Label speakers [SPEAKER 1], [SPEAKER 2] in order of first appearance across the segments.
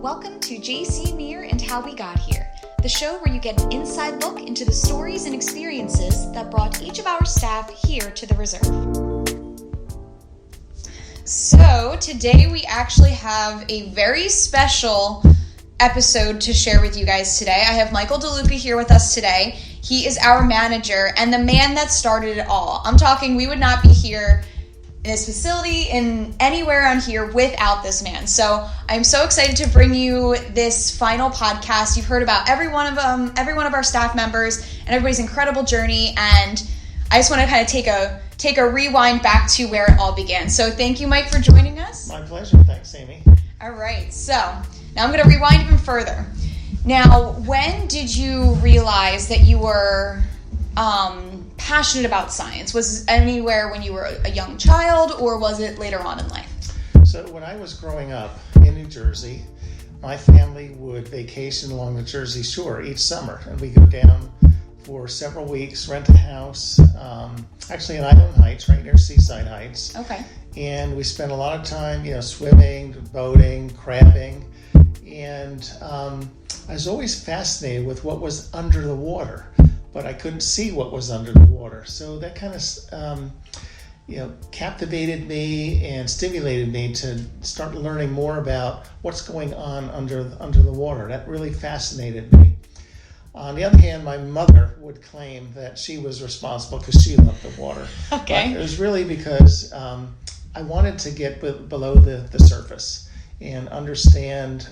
[SPEAKER 1] Welcome to JC NERR and How We Got Here, the show where you get an inside look into the stories and experiences that brought each of our staff here to the reserve. So today we actually have a very special episode to share with you guys today. I have Michael DeLuca here with us today. He is our manager and the man that started it all. I'm talking we would not be here in this facility, in anywhere around here without this man. So I'm so excited to bring you this final podcast. You've heard about every one of our staff members and everybody's incredible journey. And I just want to kind of take a rewind back to where it all began. So thank you, Mike, for joining us.
[SPEAKER 2] My pleasure. Thanks, Amy.
[SPEAKER 1] All right. So now I'm going to rewind even further. Now, when did you realize that you were passionate about science? Was it anywhere when you were a young child, or was it later on in life?
[SPEAKER 2] So when I was growing up in New Jersey, my family would vacation along the Jersey Shore each summer, and we go down for several weeks, rent a house, actually in Island Heights, right near Seaside Heights.
[SPEAKER 1] Okay.
[SPEAKER 2] And we spent a lot of time, swimming, boating, crabbing, and I was always fascinated with what was under the water, but I couldn't see what was under the water. So that kind of, captivated me and stimulated me to start learning more about what's going on under the water. That really fascinated me. On the other hand, my mother would claim that she was responsible because she loved the water.
[SPEAKER 1] Okay.
[SPEAKER 2] But it was really because I wanted to get below the surface and understand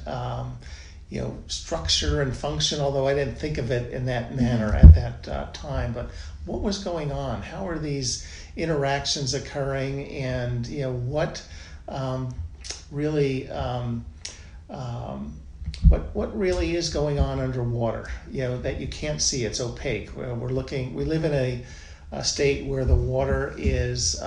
[SPEAKER 2] structure and function, although I didn't think of it in that manner at that time. But what was going on? How are these interactions occurring? And, what really really is going on underwater, that you can't see? It's opaque. We live in a state where the water is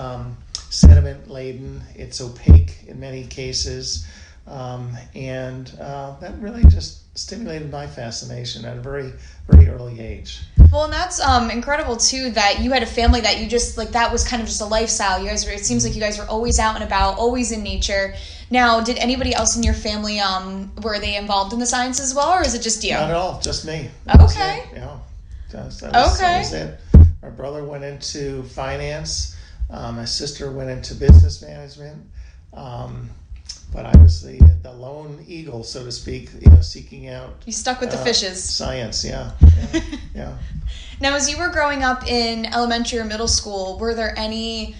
[SPEAKER 2] sediment laden. It's opaque in many cases. And that really just stimulated my fascination at a very, very early age.
[SPEAKER 1] Well, and that's incredible too, that you had a family that you just, that was kind of just a lifestyle. It seems like you guys were always out and about, always in nature. Now, did anybody else in your family, were they involved in the science as well, or is it just you?
[SPEAKER 2] Not at all, just me.
[SPEAKER 1] Okay.
[SPEAKER 2] That was
[SPEAKER 1] Okay.
[SPEAKER 2] it. My brother went into finance. My sister went into business management. But I was the lone eagle, so to speak, seeking out.
[SPEAKER 1] You stuck with the fishes.
[SPEAKER 2] Science, yeah.
[SPEAKER 1] Now, as you were growing up in elementary or middle school, were there any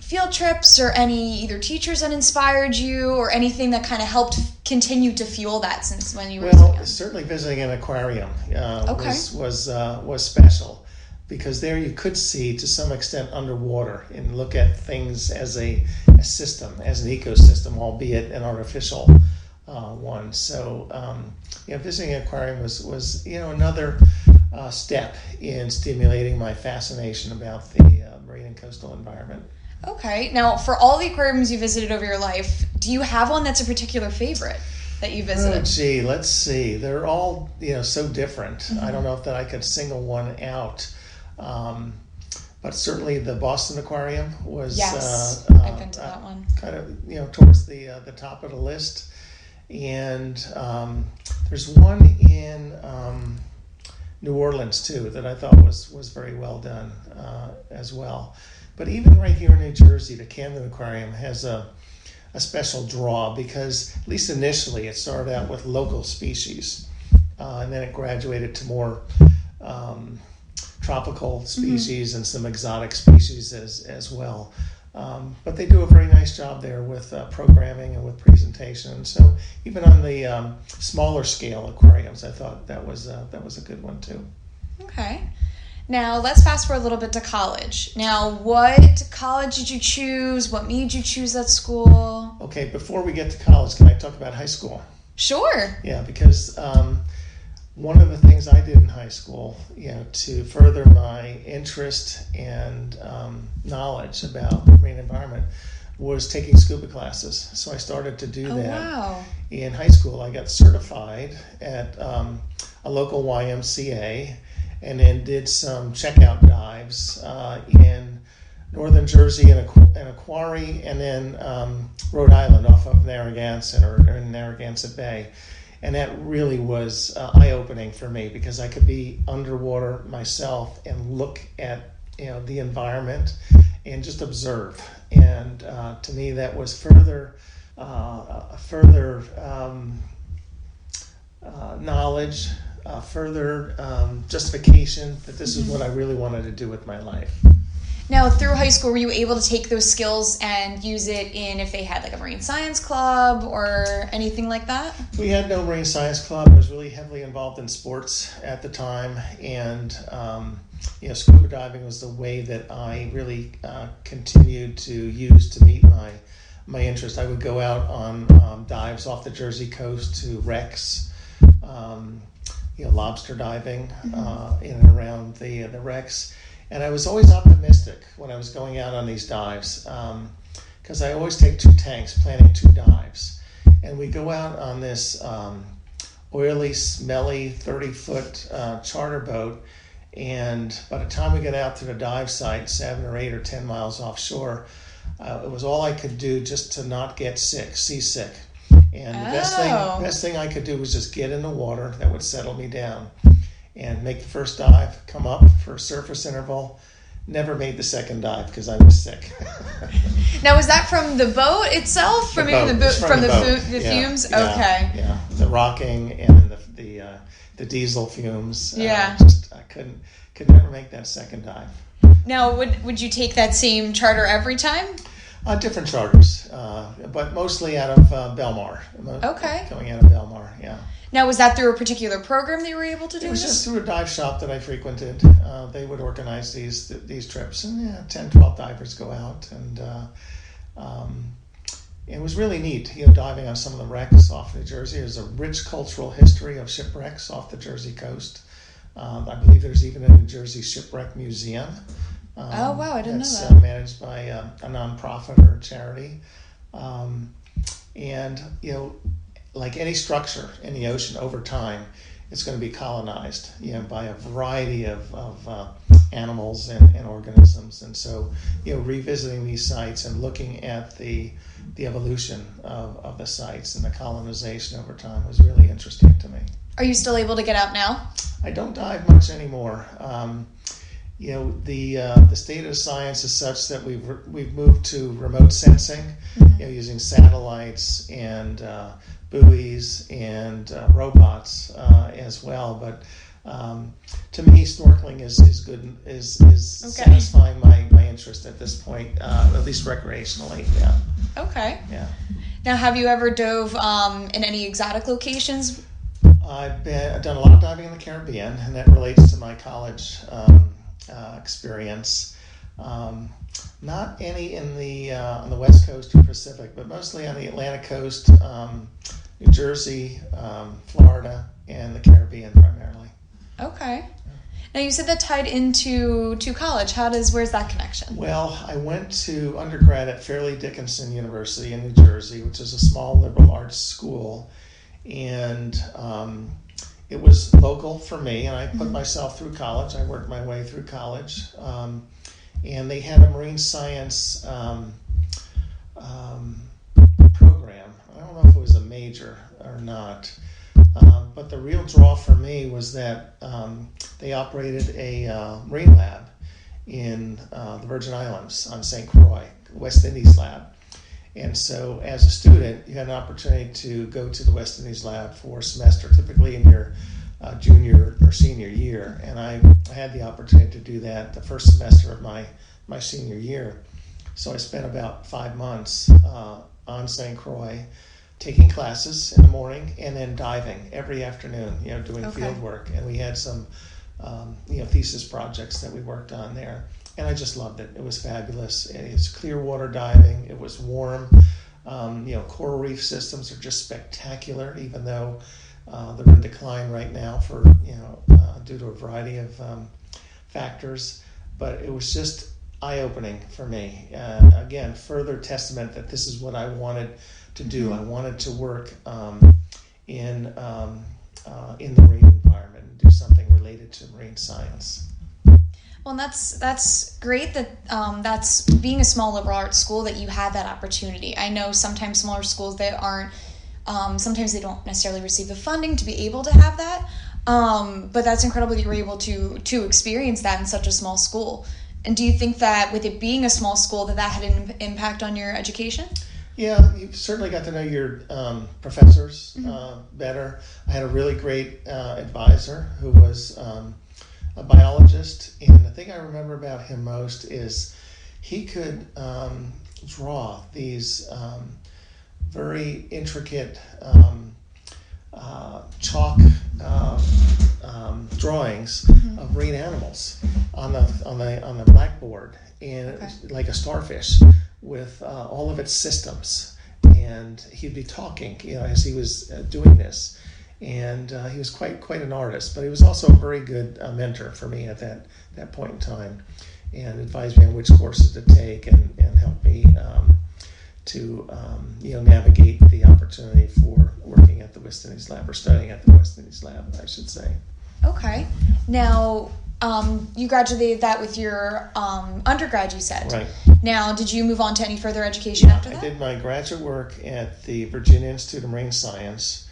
[SPEAKER 1] field trips or any either teachers that inspired you or anything that kind of helped continue to fuel that since when you were young?
[SPEAKER 2] Certainly visiting an aquarium
[SPEAKER 1] Okay.
[SPEAKER 2] was special, because there you could see to some extent underwater and look at things as a system, as an ecosystem, albeit an artificial one. So, visiting an aquarium was another step in stimulating my fascination about the marine and coastal environment.
[SPEAKER 1] Okay. Now, for all the aquariums you visited over your life, do you have one that's a particular favorite that you visited?
[SPEAKER 2] Oh, gee, let's see. They're all, so different. Mm-hmm. I don't know if that I could single one out. But certainly the Boston Aquarium was
[SPEAKER 1] I've been to that one.
[SPEAKER 2] Kind of towards the top of the list, and there's one in New Orleans too that I thought was very well done as well. But even right here in New Jersey, the Camden Aquarium has a special draw, because at least initially it started out with local species, and then it graduated to more tropical species and some exotic species as well. But they do a very nice job there with programming and with presentation. So even on the smaller scale aquariums, I thought that was a good one too.
[SPEAKER 1] Okay. Now let's fast forward a little bit to college. Now, what college did you choose? What made you choose that school?
[SPEAKER 2] Okay, before we get to college, can I talk about high school?
[SPEAKER 1] Sure.
[SPEAKER 2] Yeah, because one of the things I did in high school, to further my interest and knowledge about the marine environment, was taking scuba classes. So I started to do that.
[SPEAKER 1] Wow.
[SPEAKER 2] In high school. I got certified at a local YMCA, and then did some checkout dives in northern Jersey in a quarry, and then Rhode Island off of Narragansett or in Narragansett Bay. And that really was eye-opening for me because I could be underwater myself and look at the environment and just observe. And to me, that was further knowledge, further justification that this is what I really wanted to do with my life.
[SPEAKER 1] Now, through high school, were you able to take those skills and use it in if they had like a marine science club or anything like that?
[SPEAKER 2] We had no marine science club. I was really heavily involved in sports at the time, and scuba diving was the way that I really continued to use to meet my interest. I would go out on dives off the Jersey coast to wrecks, lobster diving in and around the wrecks. And I was always optimistic when I was going out on these dives because I always take 2 tanks, planning 2 dives. And we go out on this oily, smelly, 30-foot charter boat. And by the time we get out to the dive site, 7 or 8 or 10 miles offshore, it was all I could do just to not get seasick. And the best thing I could do was just get in the water that would settle me down and make the first dive, come up for a surface interval. Never made the second dive because I was sick.
[SPEAKER 1] Now, was that from the boat itself? From the fumes?
[SPEAKER 2] Yeah,
[SPEAKER 1] okay.
[SPEAKER 2] Yeah, the rocking and the diesel fumes.
[SPEAKER 1] Yeah.
[SPEAKER 2] I could never make that second dive.
[SPEAKER 1] Now, would you take that same charter every time?
[SPEAKER 2] Different charters, but mostly out of Belmar.
[SPEAKER 1] Okay.
[SPEAKER 2] Coming out of Belmar, yeah.
[SPEAKER 1] Now, was that through a particular program that you were able to do?
[SPEAKER 2] It was just through a dive shop that I frequented. They would organize these trips, and 10, 12 divers go out, and it was really neat, diving on some of the wrecks off New Jersey. There's a rich cultural history of shipwrecks off the Jersey coast. I believe there's even a New Jersey Shipwreck Museum.
[SPEAKER 1] Oh, wow, I didn't know that.
[SPEAKER 2] That's managed by a nonprofit or a charity. And, like any structure in the ocean over time, it's going to be colonized, by a variety of animals and organisms. And so, revisiting these sites and looking at the evolution of the sites and the colonization over time was really interesting to me.
[SPEAKER 1] Are you still able to get out now?
[SPEAKER 2] I don't dive much anymore. The state of the science is such that we've moved to remote sensing, using satellites and buoys and robots as well. But to me, snorkeling is good, is satisfying my interest at this point, at least recreationally. Yeah.
[SPEAKER 1] Okay.
[SPEAKER 2] Yeah.
[SPEAKER 1] Now, have you ever dove in any exotic locations?
[SPEAKER 2] I've done a lot of diving in the Caribbean, and that relates to my college experience. Not any on the West Coast or Pacific, but mostly on the Atlantic Coast, New Jersey, Florida, and the Caribbean primarily.
[SPEAKER 1] Okay. Now, you said that tied into college. Where's that connection?
[SPEAKER 2] Well, I went to undergrad at Fairleigh Dickinson University in New Jersey, which is a small liberal arts school, and it was local for me, and I put myself through college. I worked my way through college, and they had a marine science program. I don't know if it was a major or not, but the real draw for me was that they operated a marine lab in the Virgin Islands on St. Croix, West Indies lab. And so as a student, you had an opportunity to go to the West Indies lab for a semester, typically in your junior or senior year. And I had the opportunity to do that the first semester of my senior year. So I spent about 5 months on St. Croix taking classes in the morning and then diving every afternoon, doing field work. And we had some thesis projects that we worked on there. And I just loved it. It was fabulous. It's clear water diving. It was warm. Coral reef systems are just spectacular, even though they're in decline right now for due to a variety of factors. But it was just eye-opening for me. Again, further testament that this is what I wanted to do. I wanted to work in the marine environment and do something related to marine science.
[SPEAKER 1] Well, that's great that that's being a small liberal arts school that you had that opportunity. I know sometimes smaller schools that aren't, sometimes they don't necessarily receive the funding to be able to have that, but that's incredible that you were able to experience that in such a small school. And do you think that with it being a small school that had an impact on your education?
[SPEAKER 2] Yeah, you certainly got to know your professors better. I had a really great advisor who was a biologist, and the thing I remember about him most is he could draw these very intricate chalk drawings of marine animals on the blackboard, and it was like a starfish with all of its systems, and he'd be talking, as he was doing this. And he was quite an artist, but he was also a very good mentor for me at that point in time, and advised me on which courses to take, and helped me to navigate the opportunity for working at the West Indies Lab, or studying at the West Indies Lab, I should say.
[SPEAKER 1] Okay. Now, you graduated that with your undergrad, you said.
[SPEAKER 2] Right.
[SPEAKER 1] Now, did you move on to any further education after that?
[SPEAKER 2] I did my graduate work at the Virginia Institute of Marine Science,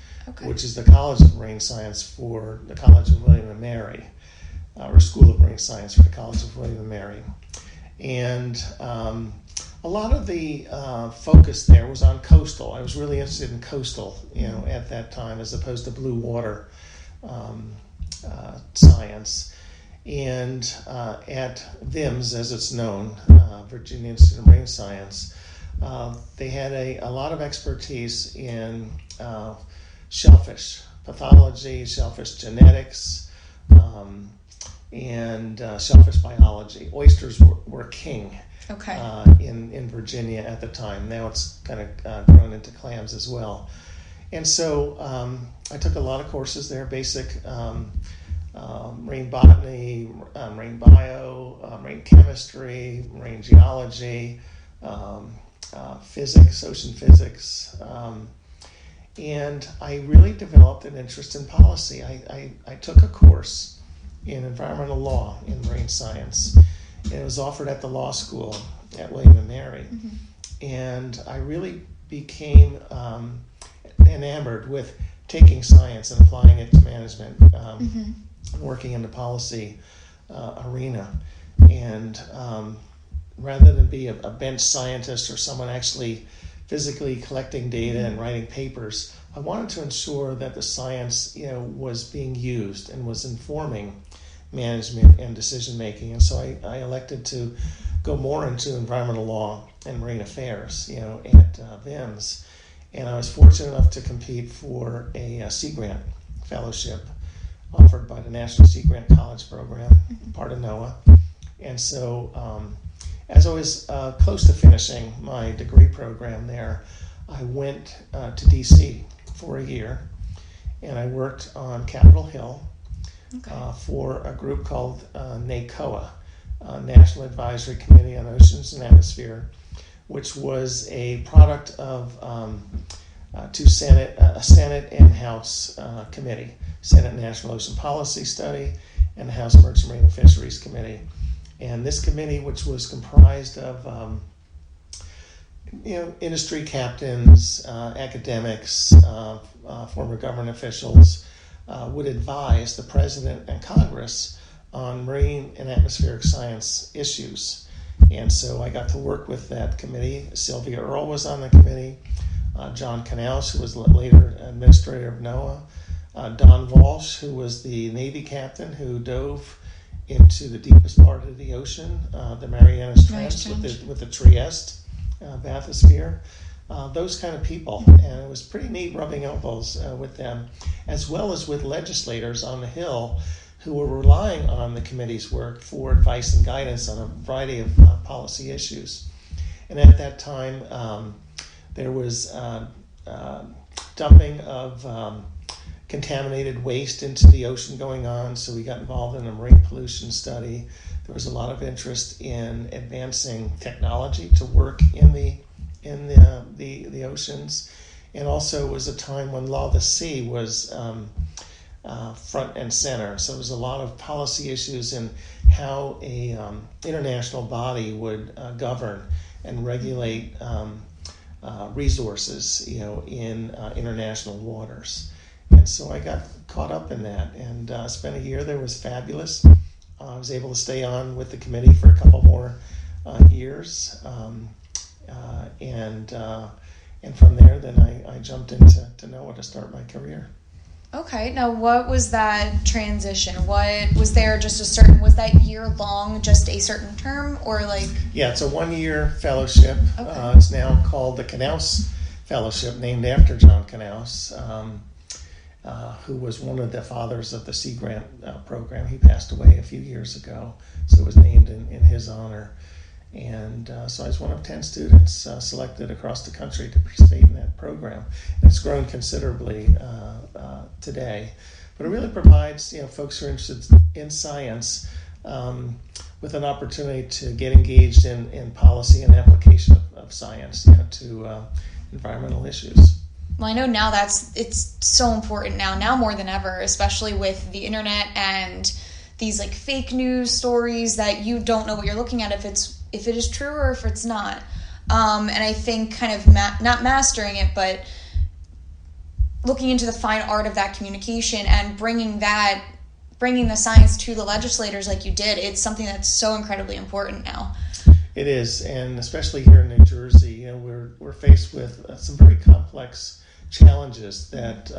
[SPEAKER 2] which is the College of Marine Science for the College of William and Mary, or School of Marine Science for the College of William and Mary. And a lot of the focus there was on coastal. I was really interested in coastal, at that time, as opposed to blue water science. And at VIMS, as it's known, Virginia Institute of Marine Science, they had a lot of expertise in shellfish pathology, shellfish genetics, and shellfish biology. Oysters were king in Virginia at the time. Now it's kind of grown into clams as well. And so I took a lot of courses there, basic marine botany, marine bio, marine chemistry, marine geology, physics, ocean physics, and I really developed an interest in policy. I took a course in environmental law in marine science, and it was offered at the law school at William and Mary, and I really became enamored with taking science and applying it to management, working in the policy arena. And rather than be a bench scientist or someone actually physically collecting data and writing papers, I wanted to ensure that the science, was being used and was informing management and decision making. And so I elected to go more into environmental law and marine affairs, at VIMS. And I was fortunate enough to compete for a Sea Grant Fellowship offered by the National Sea Grant College Program, part of NOAA. And so as I was close to finishing my degree program there, I went to DC for a year, and I worked on Capitol Hill for a group called NACOA, National Advisory Committee on Oceans and Atmosphere, which was a product of a Senate and House committee, Senate National Ocean Policy Study and the House Merchant Marine and Fisheries Committee. And this committee, which was comprised of industry captains, academics, former government officials, would advise the President and Congress on marine and atmospheric science issues. And so I got to work with that committee. Sylvia Earle was on the committee, John Canals, who was later administrator of NOAA, Don Walsh, who was the Navy captain who dove into the deepest part of the ocean, the Marianas Trench with the Trieste bathysphere. Those kind of people, and it was pretty neat rubbing elbows with them, as well as with legislators on the Hill who were relying on the committee's work for advice and guidance on a variety of policy issues. And at that time, there was dumping of contaminated waste into the ocean going on, so we got involved in a marine pollution study. There was a lot of interest in advancing technology to work in the oceans, and also was a time when Law of the Sea was front and center. So there's a lot of policy issues in how a international body would govern and regulate resources, in international waters. And so I got caught up in that and spent a year there. It was fabulous. I was able to stay on with the committee for a couple more years. And from there, then I jumped into NOAA to start my career.
[SPEAKER 1] Okay. Now, what was that transition? What was there? Was that year long, just a certain term, or like? Yeah,
[SPEAKER 2] it's a 1-year fellowship.
[SPEAKER 1] Okay.
[SPEAKER 2] It's now called the Canal Fellowship, named after John Canals, who was one of the fathers of the Sea Grant program. He passed away a few years ago, so it was named in his honor. And so I was one of 10 students selected across the country to participate in that program. And it's grown considerably today. But it really provides folks who are interested in science with an opportunity to get engaged in policy and application of science to environmental issues.
[SPEAKER 1] Well, I know now it's so important now more than ever, especially with the internet and these like fake news stories that you don't know what you're looking at if it is true or if it's not. And I think kind of not mastering it, but looking into the fine art of that communication and bringing the science to the legislators like you did, it's something that's so incredibly important now.
[SPEAKER 2] It is, and especially here in New Jersey, we're faced with some very complex challenges that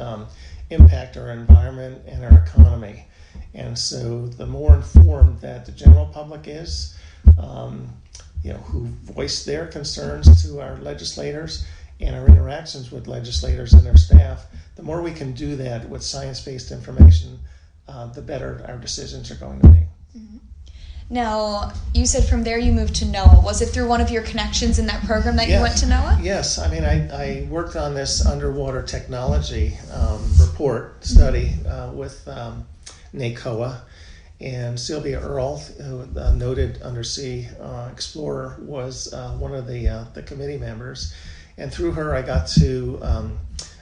[SPEAKER 2] impact our environment and our economy. And so the more informed that the general public is, who voice their concerns to our legislators and our interactions with legislators and their staff, the more we can do that with science-based information, the better our decisions are going to be.
[SPEAKER 1] Mm-hmm. Now, you said from there you moved to NOAA. Was it through one of your connections in that program that you went to NOAA?
[SPEAKER 2] Yes. I mean, I worked on this underwater technology report study with NACOA, and Sylvia Earle, a noted undersea explorer, was one of the committee members. And through her, I got to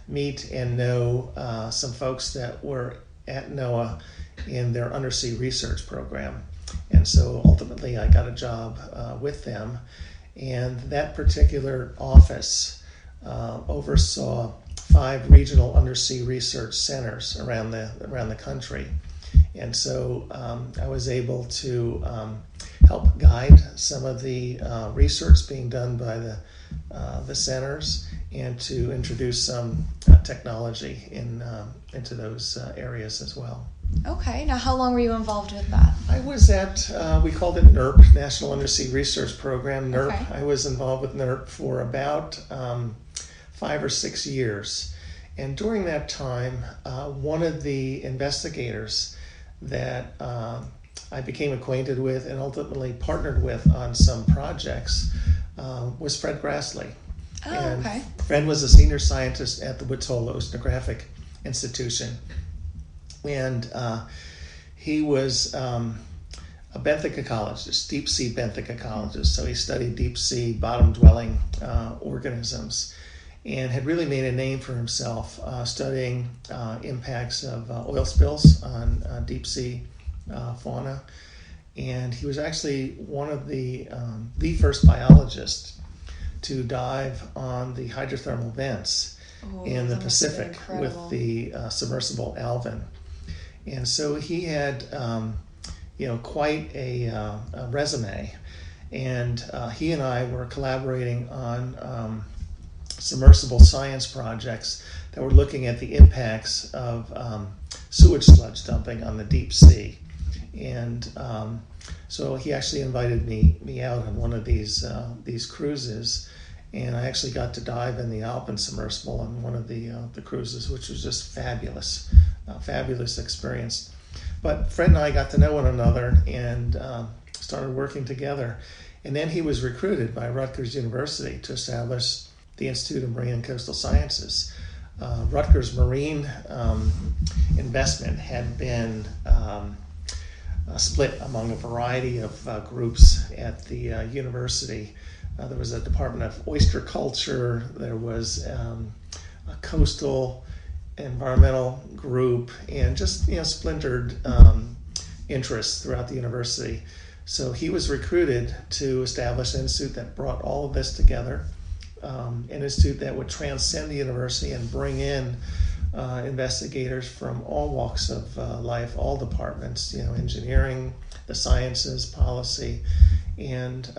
[SPEAKER 2] meet and know some folks that were at NOAA in their undersea research program. And so ultimately I got a job with them. And that particular office oversaw 5 regional undersea research centers around the country. And so I was able to help guide some of the research being done by the centers and to introduce some technology into those areas as well.
[SPEAKER 1] Okay. Now, how long were you involved with that?
[SPEAKER 2] I was at, we called it NERP, National Undersea Research Program, NERP. Okay. I was involved with NERP for about 5 or 6 years. And during that time, one of the investigators that I became acquainted with and ultimately partnered with on some projects was Fred Grassle.
[SPEAKER 1] Oh,
[SPEAKER 2] and
[SPEAKER 1] okay.
[SPEAKER 2] Fred was a senior scientist at the Woods Hole Oceanographic Institution. And he was a benthic ecologist, deep sea benthic ecologist. So he studied deep sea bottom-dwelling organisms and had really made a name for himself studying impacts of oil spills on deep sea fauna. And he was actually one of the first biologists to dive on the hydrothermal vents in the Pacific with the submersible Alvin. And so he had, quite a resume, and he and I were collaborating on submersible science projects that were looking at the impacts of sewage sludge dumping on the deep sea. And so he actually invited me out on one of these cruises, and I actually got to dive in the Alpine submersible on one of the cruises, which was just fabulous experience. But Fred and I got to know one another and started working together. And then he was recruited by Rutgers University to establish the Institute of Marine and Coastal Sciences. Rutgers Marine investment had been split among a variety of groups at the university. There was a Department of Oyster Culture, there was a coastal environmental group, and just splintered interests throughout the university. So he was recruited to establish an institute that brought all of this together, an institute that would transcend the university and bring in investigators from all walks of life, all departments, engineering, the sciences, policy, and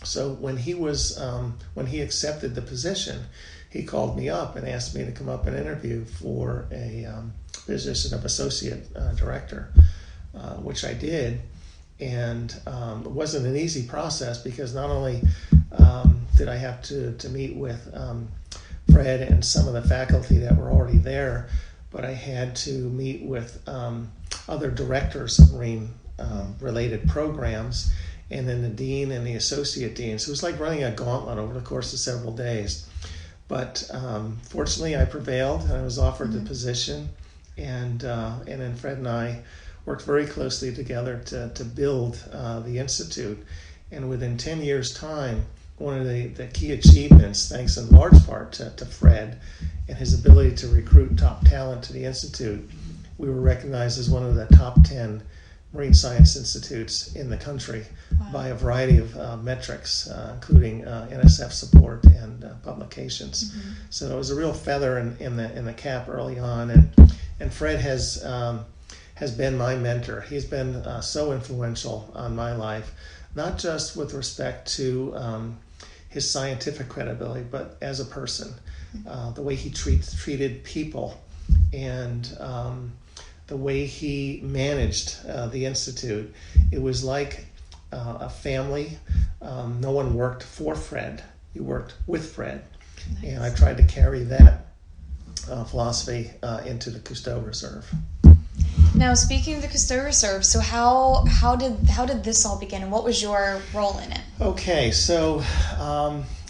[SPEAKER 2] so when he accepted the position, he called me up and asked me to come up and interview for a position of associate director, which I did. And it wasn't an easy process because not only did I have to meet with Fred and some of the faculty that were already there, but I had to meet with other directors of marine related programs, and then the dean and the associate dean. So it was like running a gauntlet over the course of several days. But fortunately, I prevailed, and I was offered the position, and then Fred and I worked very closely together to build the institute. And within 10 years' time, one of the key achievements, thanks in large part to Fred and his ability to recruit top talent to the institute, we were recognized as one of the top 10 marine science institutes in the country. Wow. By a variety of metrics, including NSF support and publications. Mm-hmm. So it was a real feather in the cap early on, and Fred has been my mentor. He's been so influential on my life, not just with respect to his scientific credibility, but as a person, the way he treated people, and the way he managed the institute. It was like a family. No one worked for Fred. You worked with Fred. Nice. And I tried to carry that philosophy into the Cousteau Reserve.
[SPEAKER 1] Now, speaking of the Cousteau Reserve, so how did this all begin, and what was your role in it?
[SPEAKER 2] Okay, so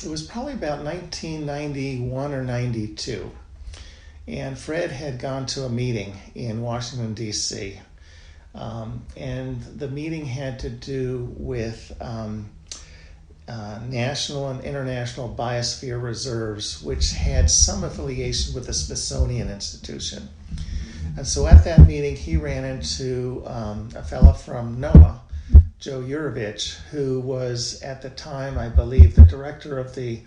[SPEAKER 2] it was probably about 1991 or 92, and Fred had gone to a meeting in Washington, D.C., and the meeting had to do with national and international biosphere reserves, which had some affiliation with the Smithsonian Institution. And so at that meeting, he ran into a fellow from NOAA, Joe Yurovich, who was at the time, I believe, the director of the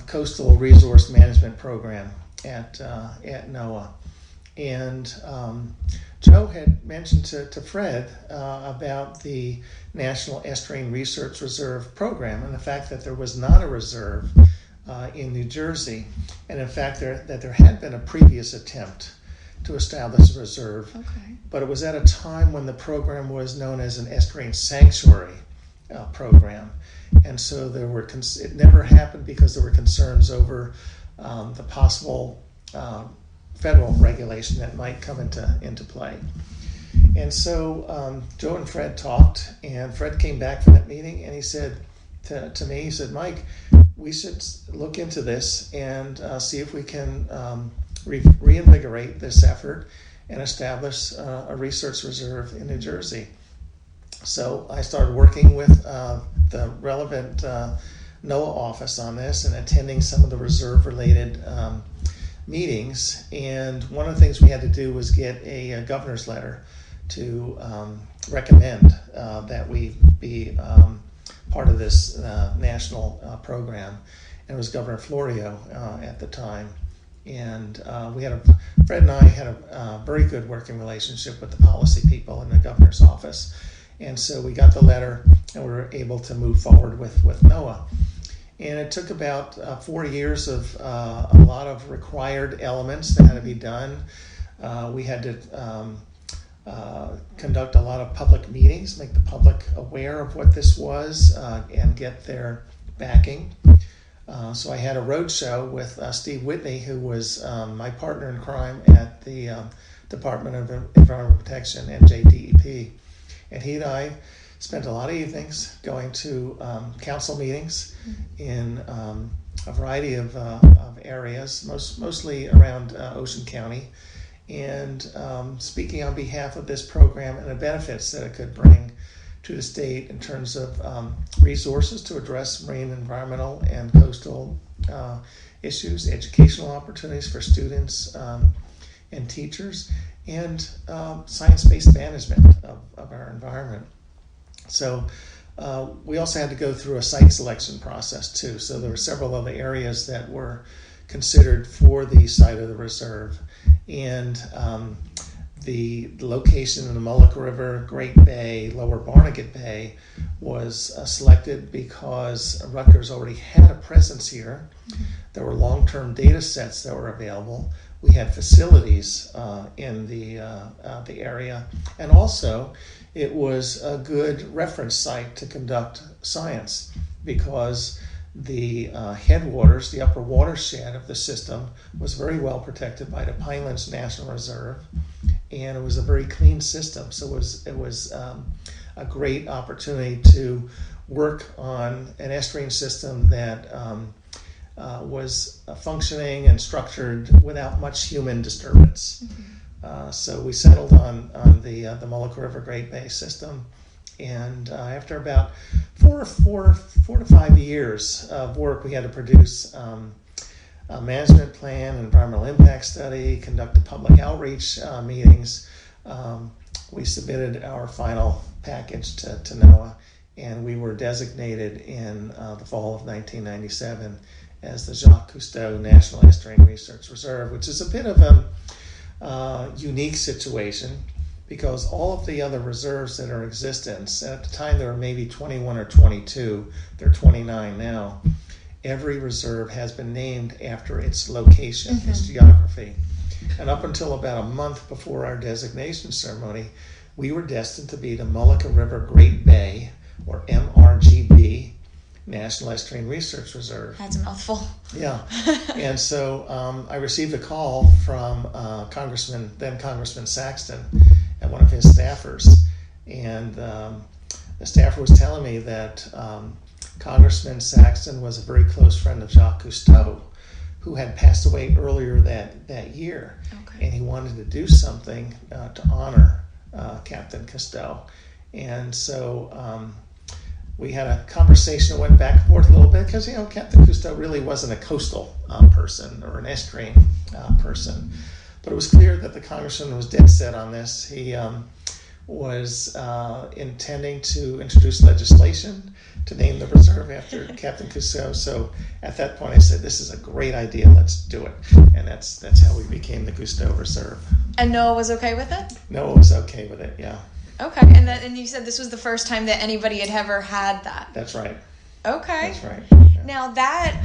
[SPEAKER 2] Coastal Resource Management Program at NOAA. And Joe had mentioned to Fred about the National Estuarine Research Reserve program and the fact that there was not a reserve in New Jersey, and in fact that there had been a previous attempt to establish a reserve, but it was at a time when the program was known as an estuarine sanctuary program, and so it never happened because there were concerns over the possible federal regulation that might come into play. And so Joe and Fred talked, and Fred came back from that meeting, and he said to me, he said, "Mike, we should look into this and see if we can reinvigorate this effort and establish a research reserve in New Jersey." So I started working with the relevant NOAA office on this and attending some of the reserve-related meetings. And one of the things we had to do was get a governor's letter to recommend that we be part of this national program. And it was Governor Florio at the time. And Fred and I had a very good working relationship with the policy people in the governor's office. And so we got the letter and we were able to move forward with NOAA. And it took about 4 years of a lot of required elements that had to be done. We had to conduct a lot of public meetings, make the public aware of what this was, and get their backing. So I had a roadshow with Steve Whitney, who was my partner in crime at the Department of Environmental Protection and JDEP. And he and I spent a lot of evenings going to council meetings in a variety of areas, mostly around Ocean County, and speaking on behalf of this program and the benefits that it could bring to the state in terms of resources to address marine, environmental, and coastal issues, educational opportunities for students and teachers, and science-based management of our environment. So we also had to go through a site selection process too. So there were several other areas that were considered for the site of the reserve. And the location in the Mullica River, Great Bay, Lower Barnegat Bay was selected because Rutgers already had a presence here. There were long-term data sets that were available. We had facilities in the area, and also it was a good reference site to conduct science because the headwaters, the upper watershed of the system, was very well protected by the Pinelands National Reserve, and it was a very clean system. So it was a great opportunity to work on an estuarine system that was functioning and structured without much human disturbance. So we settled on the Mullica River Great Bay system, and after about four to 5 years of work, we had to produce a management plan, environmental impact study, conduct public outreach meetings. We submitted our final package to NOAA, and we were designated in the fall of 1997 as the Jacques Cousteau National Estuarine Research Reserve, which is a bit of a unique situation because all of the other reserves that are in existence, at the time there were maybe 21 or 22, there are 29 now, every reserve has been named after its location, its geography. And up until about a month before our designation ceremony, we were destined to be the Mullica River Great Bay, or MRGB, National Estuarine Research Reserve.
[SPEAKER 1] That's a mouthful.
[SPEAKER 2] Yeah. And so I received a call from then Congressman Saxton and one of his staffers. And the staffer was telling me that Congressman Saxton was a very close friend of Jacques Cousteau, who had passed away earlier that year. Okay. And he wanted to do something to honor Captain Cousteau. And so we had a conversation that went back and forth a little bit because, Captain Cousteau really wasn't a coastal person or an estuarine person. But it was clear that the congressman was dead set on this. He was intending to introduce legislation to name the reserve after Captain Cousteau. So at that point I said, this is a great idea, let's do it. And that's how we became the Cousteau Reserve.
[SPEAKER 1] And NOAA was okay with it?
[SPEAKER 2] NOAA was okay with it, yeah.
[SPEAKER 1] Okay, and you said this was the first time that anybody had ever had that.
[SPEAKER 2] That's right.
[SPEAKER 1] Okay.
[SPEAKER 2] That's right. Yeah.
[SPEAKER 1] Now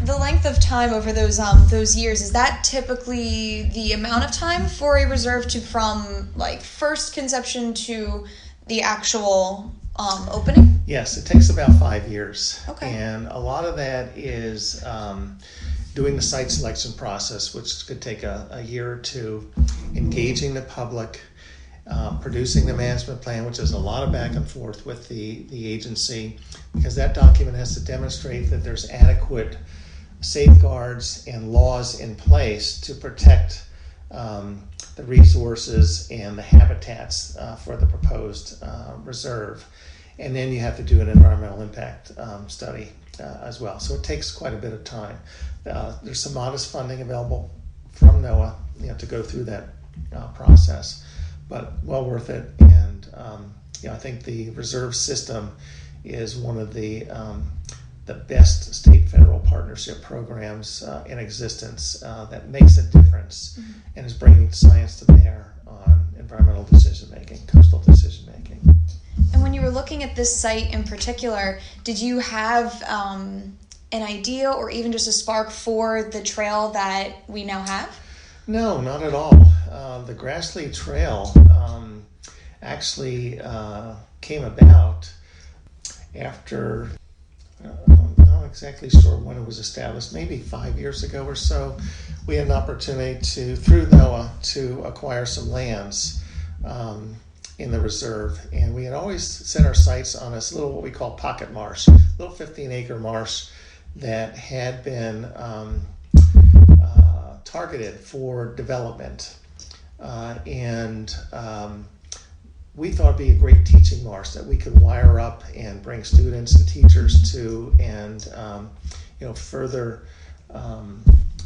[SPEAKER 1] the length of time over those years, is that typically the amount of time for a reserve to from like first conception to the actual opening?
[SPEAKER 2] Yes, it takes about 5 years.
[SPEAKER 1] Okay.
[SPEAKER 2] And a lot of that is doing the site selection process, which could take a year or two, engaging the public, producing the management plan, which is a lot of back and forth with the agency, because that document has to demonstrate that there's adequate safeguards and laws in place to protect the resources and the habitats for the proposed reserve. And then you have to do an environmental impact study as well. So it takes quite a bit of time. There's some modest funding available from NOAA to go through that process, but well worth it. And I think the reserve system is one of the best state-federal partnership programs in existence that makes a difference and is bringing science to bear on environmental decision-making, coastal decision-making.
[SPEAKER 1] And when you were looking at this site in particular, did you have an idea or even just a spark for the trail that we now have?
[SPEAKER 2] No, not at all. The Grassle Trail actually came about after, I'm not exactly sure when it was established, maybe 5 years ago or so. We had an opportunity through NOAA to acquire some lands in the reserve, and we had always set our sights on this little, what we call pocket marsh, little 15-acre marsh that had been targeted for development, and we thought it'd be a great teaching marsh that we could wire up and bring students and teachers to, and further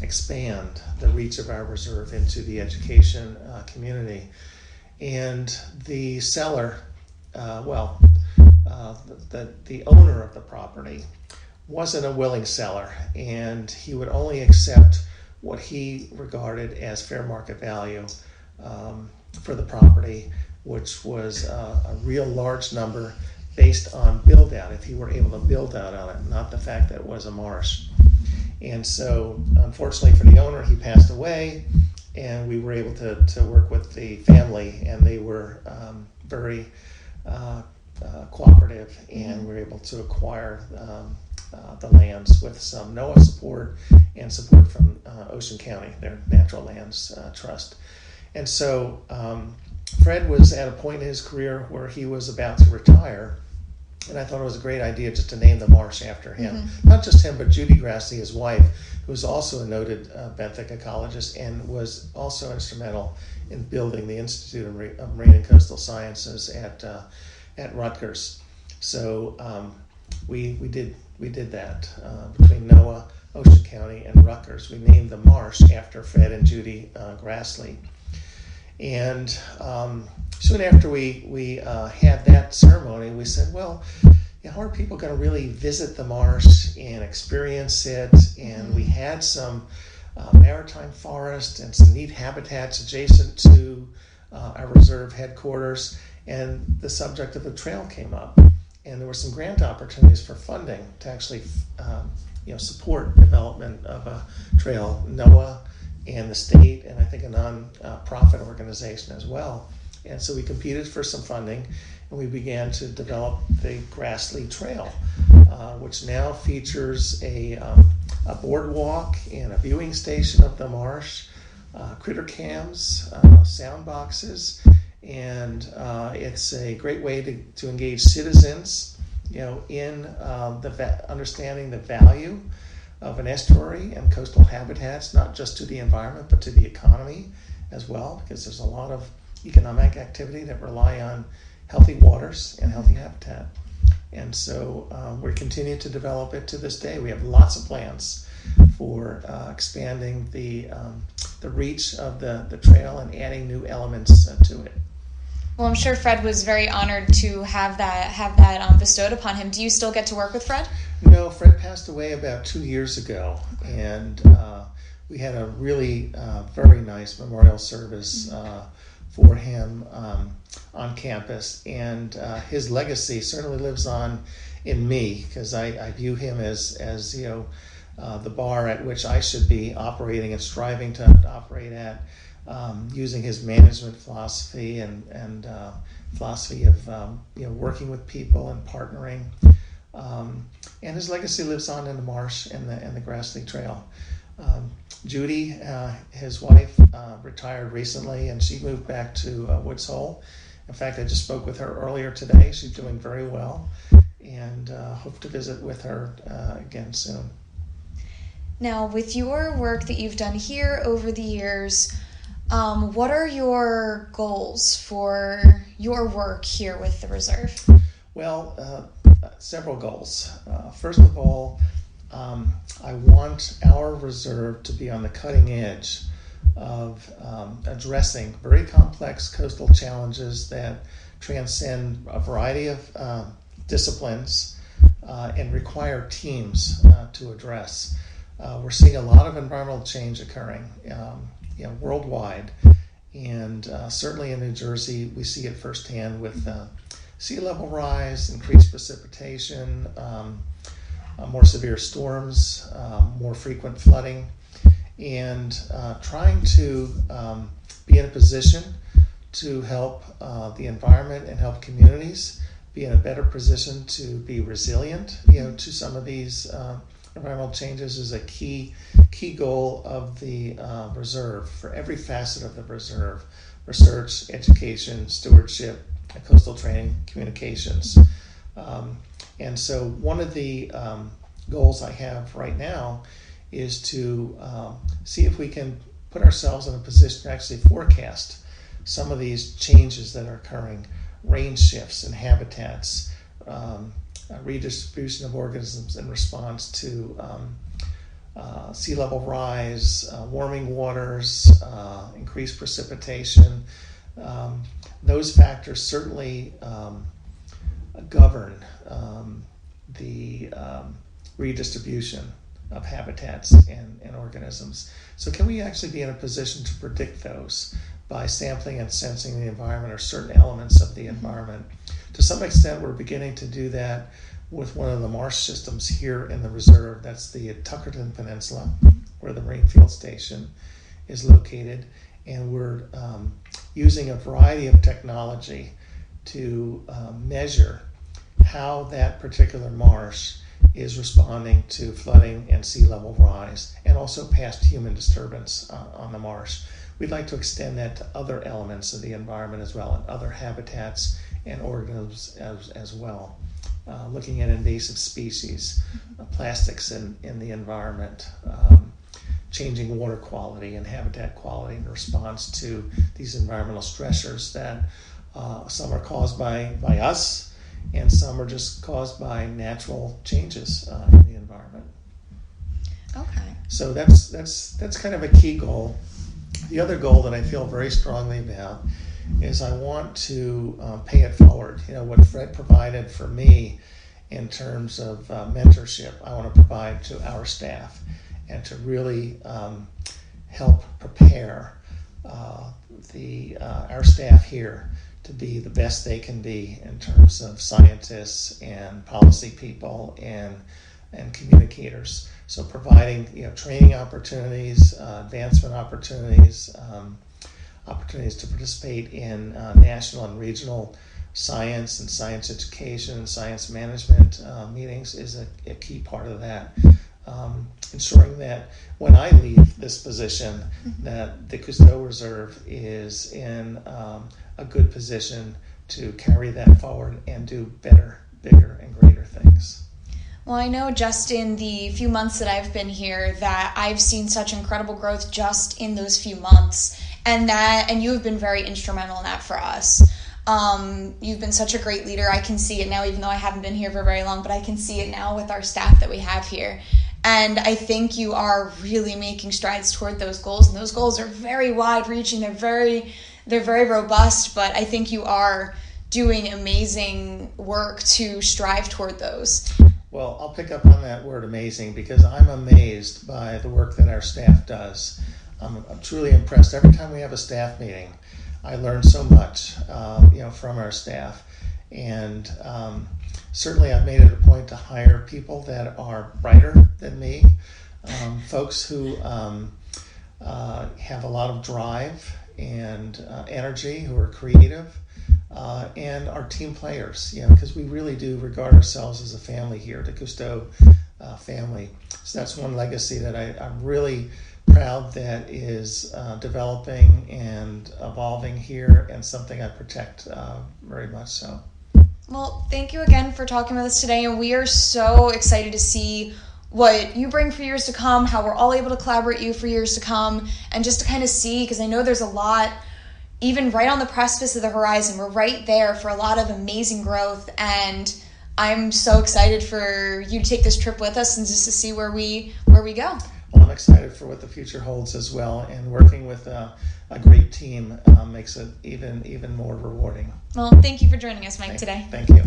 [SPEAKER 2] expand the reach of our reserve into the education community. And the seller, the owner of the property wasn't a willing seller, and he would only accept what he regarded as fair market value for the property, which was a real large number based on build out, if he were able to build out on it, not the fact that it was a marsh. And so, unfortunately for the owner, he passed away, and we were able to work with the family, and they were very cooperative, and we were able to acquire the lands with some NOAA support and support from Ocean County, their Natural Lands Trust. And so Fred was at a point in his career where he was about to retire, and I thought it was a great idea just to name the marsh after him. Mm-hmm. Not just him, but Judy Grassle, his wife, who was also a noted benthic ecologist and was also instrumental in building the Institute of Marine and Coastal Sciences at Rutgers. So we did that between NOAA, Ocean County, and Rutgers. We named the marsh after Fred and Judy Grassle. And soon after we had that ceremony, we said, well, how are people going to really visit the marsh and experience it? And we had some maritime forest and some neat habitats adjacent to our reserve headquarters, and the subject of the trail came up. And there were some grant opportunities for funding to actually support development of a trail. NOAA and the state, and I think a non-profit organization as well. And so we competed for some funding, and we began to develop the Grassle Trail, which now features a boardwalk and a viewing station of the marsh, critter cams, sound boxes, and it's a great way to engage citizens, in understanding the value of an estuary and coastal habitats, not just to the environment, but to the economy as well, because there's a lot of economic activity that rely on healthy waters and healthy habitat. And so we're continuing to develop it to this day. We have lots of plans for expanding the reach of the trail and adding new elements to it.
[SPEAKER 1] Well, I'm sure Fred was very honored to have that bestowed upon him. Do you still get to work with Fred?
[SPEAKER 2] No, Fred passed away about 2 years ago, and we had a really very nice memorial service for him on campus, and his legacy certainly lives on in me, because I view him as the bar at which I should be operating and striving to operate at, using his management philosophy and philosophy of working with people and partnering. And his legacy lives on in the marsh and the Grassle Trail. Judy, his wife, retired recently, and she moved back to Woods Hole. In fact, I just spoke with her earlier today. She's doing very well, and hope to visit with her again soon.
[SPEAKER 1] Now, with your work that you've done here over the years, what are your goals for your work here with the reserve?
[SPEAKER 2] Well, several goals. First of all, I want our reserve to be on the cutting edge of addressing very complex coastal challenges that transcend a variety of disciplines and require teams to address. We're seeing a lot of environmental change occurring worldwide, and certainly in New Jersey we see it firsthand with sea level rise, increased precipitation, more severe storms, more frequent flooding, and trying to be in a position to help the environment and help communities be in a better position to be resilient, to some of these environmental changes is a key goal of the reserve for every facet of the reserve: research, education, stewardship, coastal training, communications. And so one of the goals I have right now is to see if we can put ourselves in a position to actually forecast some of these changes that are occurring, range shifts in habitats, redistribution of organisms in response to sea level rise, warming waters, increased precipitation. Those factors certainly govern the redistribution of habitats and organisms. So can we actually be in a position to predict those by sampling and sensing the environment or certain elements of the environment? To some extent, we're beginning to do that with one of the marsh systems here in the reserve. That's the Tuckerton Peninsula, where the Marine Field Station is located. And we're using a variety of technology to measure how that particular marsh is responding to flooding and sea level rise, and also past human disturbance on the marsh. We'd like to extend that to other elements of the environment as well, and other habitats and organisms as well. Looking at invasive species, plastics in the environment, changing water quality and habitat quality in response to these environmental stressors that some are caused by us, and some are just caused by natural changes in the environment.
[SPEAKER 1] Okay.
[SPEAKER 2] So that's kind of a key goal. The other goal that I feel very strongly about is I want to pay it forward. What Fred provided for me in terms of mentorship, I want to provide to our staff, and to really help prepare our staff here to be the best they can be in terms of scientists and policy people and communicators. So providing training opportunities, advancement opportunities, opportunities to participate in national and regional science and science education and science management meetings is a key part of that. Ensuring that when I leave this position, that the Cousteau Reserve is in a good position to carry that forward and do better, bigger, and greater things.
[SPEAKER 1] Well, I know just in the few months that I've been here that I've seen such incredible growth just in those few months, and you have been very instrumental in that for us. You've been such a great leader. I can see it now, even though I haven't been here for very long, but I can see it now with our staff that we have here. And I think you are really making strides toward those goals, and those goals are very wide-reaching. They're very robust, but I think you are doing amazing work to strive toward those.
[SPEAKER 2] Well, I'll pick up on that word amazing, because I'm amazed by the work that our staff does. I'm truly impressed. Every time we have a staff meeting, I learn so much from our staff. And certainly I've made it a point to hire people that are brighter than me, folks who have a lot of drive and energy, who are creative, and are team players, because we really do regard ourselves as a family here, the Cousteau family. So that's one legacy that I'm really proud that is developing and evolving here, and something I protect very much so.
[SPEAKER 1] Well, thank you again for talking with us today, and we are so excited to see what you bring for years to come, how we're all able to collaborate you for years to come, and just to kind of see, because I know there's a lot, even right on the precipice of the horizon. We're right there for a lot of amazing growth, and I'm so excited for you to take this trip with us and just to see where we go.
[SPEAKER 2] Well, I'm excited for what the future holds as well, and working with a great team makes it even more rewarding.
[SPEAKER 1] Well, thank you for joining us, Mike, today.
[SPEAKER 2] Thank you.